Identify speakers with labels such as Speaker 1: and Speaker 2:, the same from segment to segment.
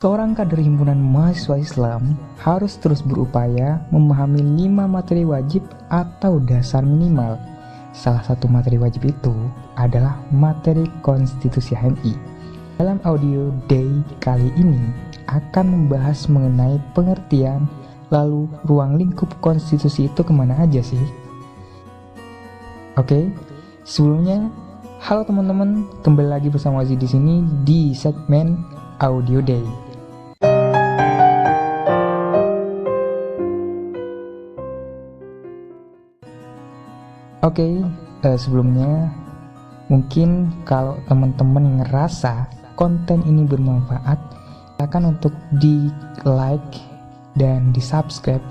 Speaker 1: Seorang kader himpunan mahasiswa Islam harus terus berupaya memahami 5 materi wajib atau dasar minimal. Salah satu materi wajib itu adalah materi konstitusi HMI. Dalam audio day kali ini akan membahas mengenai pengertian, lalu ruang lingkup konstitusi itu kemana aja sih? Oke, sebelumnya, halo teman-teman, kembali lagi bersama Aziz di sini di segmen audio day. Oke, sebelumnya mungkin kalau teman-teman ngerasa konten ini bermanfaat, silakan untuk di like dan di subscribe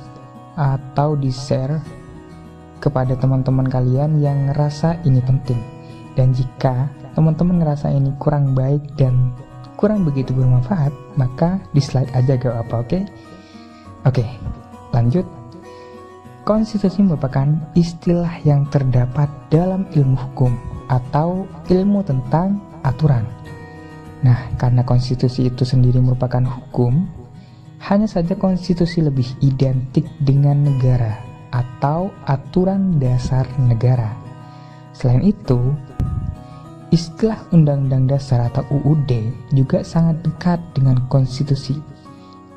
Speaker 1: atau di share kepada teman-teman kalian yang ngerasa ini penting. Dan jika teman-teman ngerasa ini kurang baik dan kurang begitu bermanfaat, maka dislike aja gak apa, oke? Oke, lanjut. Konstitusi merupakan istilah yang terdapat dalam ilmu hukum atau ilmu tentang aturan. Nah, karena konstitusi itu sendiri merupakan hukum, hanya saja konstitusi lebih identik dengan negara atau aturan dasar negara. Selain itu, istilah Undang-Undang Dasar atau UUD juga sangat dekat dengan konstitusi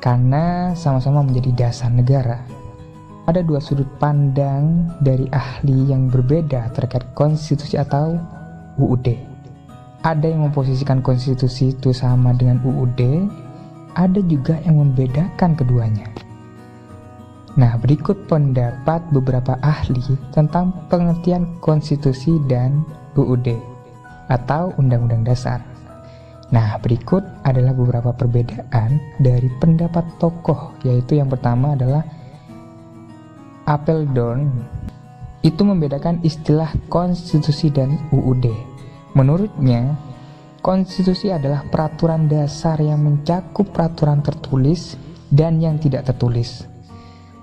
Speaker 1: karena sama-sama menjadi dasar negara. Ada dua sudut pandang dari ahli yang berbeda terkait konstitusi atau UUD. Ada yang memposisikan konstitusi itu sama dengan UUD, ada juga yang membedakan keduanya. Nah, berikut pendapat beberapa ahli tentang pengertian konstitusi dan UUD atau Undang-Undang Dasar. Nah, berikut adalah beberapa perbedaan dari pendapat tokoh, yaitu yang pertama adalah Apeldoorn. Itu membedakan istilah konstitusi dan UUD. Menurutnya, konstitusi adalah peraturan dasar yang mencakup peraturan tertulis dan yang tidak tertulis.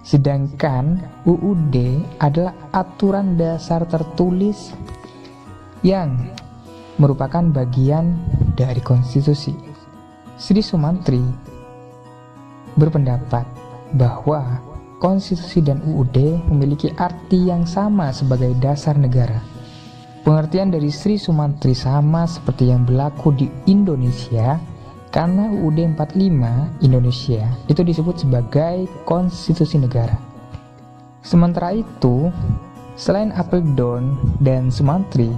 Speaker 1: Sedangkan UUD adalah aturan dasar tertulis yang merupakan bagian dari konstitusi. Sri Sumantri berpendapat bahwa konstitusi dan UUD memiliki arti yang sama sebagai dasar negara. Pengertian dari Sri Sumantri sama seperti yang berlaku di Indonesia, karena UUD 45 Indonesia itu disebut sebagai konstitusi negara. Sementara itu, selain Apeldoorn dan Sumantri,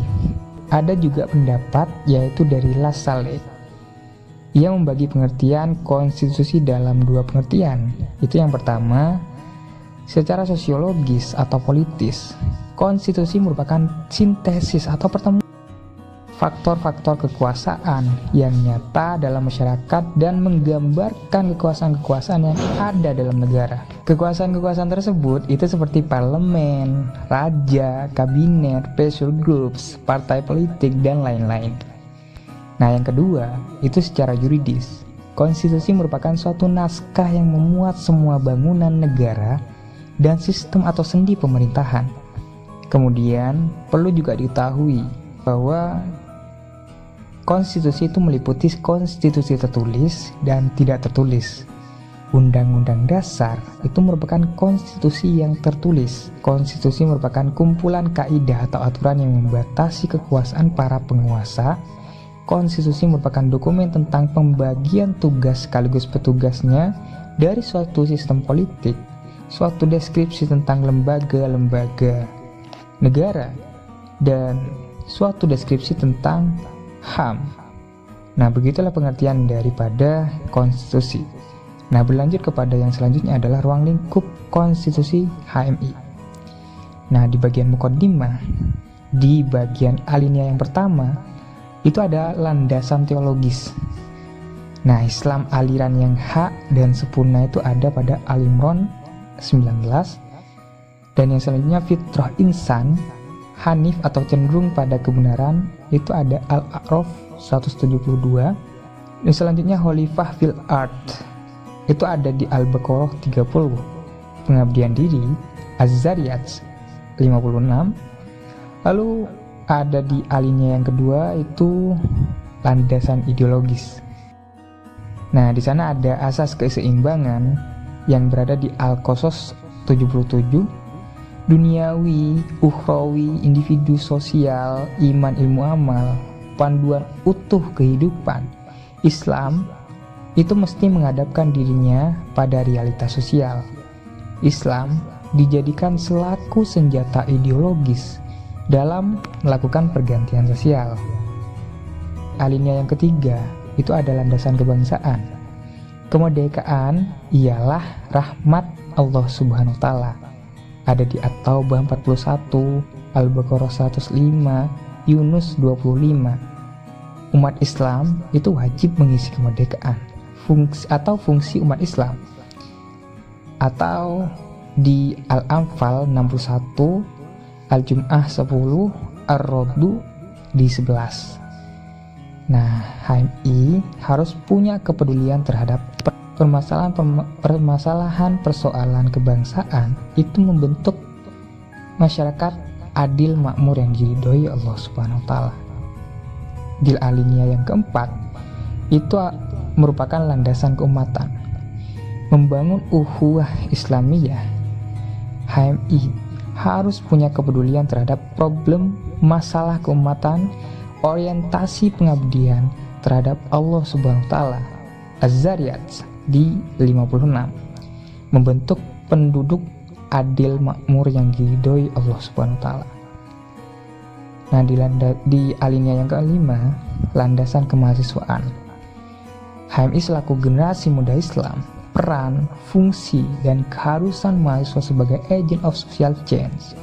Speaker 1: ada juga pendapat yaitu dari Lassalle. Ia membagi pengertian konstitusi dalam dua pengertian. Itu yang pertama, secara sosiologis atau politis, konstitusi merupakan sintesis atau pertemuan faktor-faktor kekuasaan yang nyata dalam masyarakat dan menggambarkan kekuasaan-kekuasaan yang ada dalam negara. Kekuasaan-kekuasaan tersebut itu seperti parlemen, raja, kabinet, pressure groups, partai politik, dan lain-lain. Nah, yang kedua, itu secara yuridis. Konstitusi merupakan suatu naskah yang memuat semua bangunan negara dan sistem atau sendi pemerintahan. Kemudian, perlu juga diketahui bahwa konstitusi itu meliputi konstitusi tertulis dan tidak tertulis. Undang-Undang Dasar itu merupakan konstitusi yang tertulis. Konstitusi merupakan kumpulan kaidah atau aturan yang membatasi kekuasaan para penguasa. Konstitusi merupakan dokumen tentang pembagian tugas sekaligus petugasnya dari suatu sistem politik, suatu deskripsi tentang lembaga-lembaga negara, dan suatu deskripsi tentang HAM. Nah, begitulah pengertian daripada konstitusi. Nah, berlanjut kepada yang selanjutnya adalah ruang lingkup konstitusi HMI. Nah, di bagian muqaddimah, di bagian alinea yang pertama, itu ada landasan teologis. Nah, Islam aliran yang hak dan sempurna itu ada pada Al-Imran 19, dan yang selanjutnya fitrah insan hanif atau cenderung pada kebenaran itu ada Al-A'raf 172. Dan selanjutnya khalifah fil ard itu ada di Al-Baqarah 30. Pengabdian diri Az-Zariyat 56. Lalu ada di alinea yang kedua itu landasan ideologis. Nah, di sana ada asas keseimbangan yang berada di Al-Qasas 77, duniawi, ukhrawi, individu sosial, iman, ilmu amal, panduan utuh kehidupan. Islam itu mesti menghadapkan dirinya pada realitas sosial. Islam dijadikan selaku senjata ideologis dalam melakukan pergantian sosial. Alinea yang ketiga itu ada landasan kebangsaan. Kemerdekaan ialah rahmat Allah Subhanahu wa taala. Ada di At-Taubah 41, Al-Baqarah 105, Yunus 25. Umat Islam itu wajib mengisi kemerdekaan, fungsi umat Islam. Atau di Al-Anfal 61, Al-Jum'ah 10, Ar-Roddu di 11. Nah, HMI harus punya kepedulian terhadap permasalahan persoalan kebangsaan itu membentuk masyarakat adil makmur yang diridhoi Allah Subhanahu wa taala. Di alinea yang keempat itu merupakan landasan keumatan. Membangun ukhuwah Islamiyah, HMI harus punya kepedulian terhadap problem masalah keumatan, orientasi pengabdian terhadap Allah Subhanahu wa taala. Az-Zariyat di 56. Membentuk penduduk adil makmur yang diridhoi Allah Subhanahu wa taala. Nah, di alinea yang kelima, landasan kemahasiswaan. HMI selaku generasi muda Islam, peran, fungsi, dan keharusan mahasiswa sebagai agent of social change.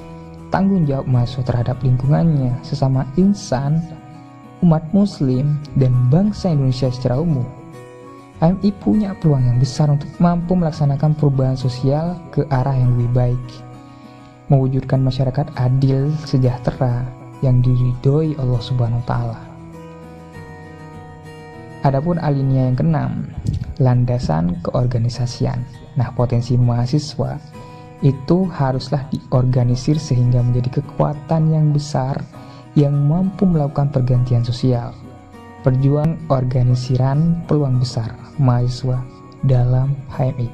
Speaker 1: Tanggung jawab mahasiswa terhadap lingkungannya, sesama insan, umat muslim, dan bangsa Indonesia secara umum. HMI punya peluang yang besar untuk mampu melaksanakan perubahan sosial ke arah yang lebih baik, mewujudkan masyarakat adil, sejahtera, yang diridhoi Allah Subhanahu wa taala. Adapun alinea yang keenam, landasan keorganisasian. Nah, potensi mahasiswa itu haruslah diorganisir sehingga menjadi kekuatan yang besar yang mampu melakukan pergantian sosial. Perjuangan organisasiran peluang besar mahasiswa dalam HMI.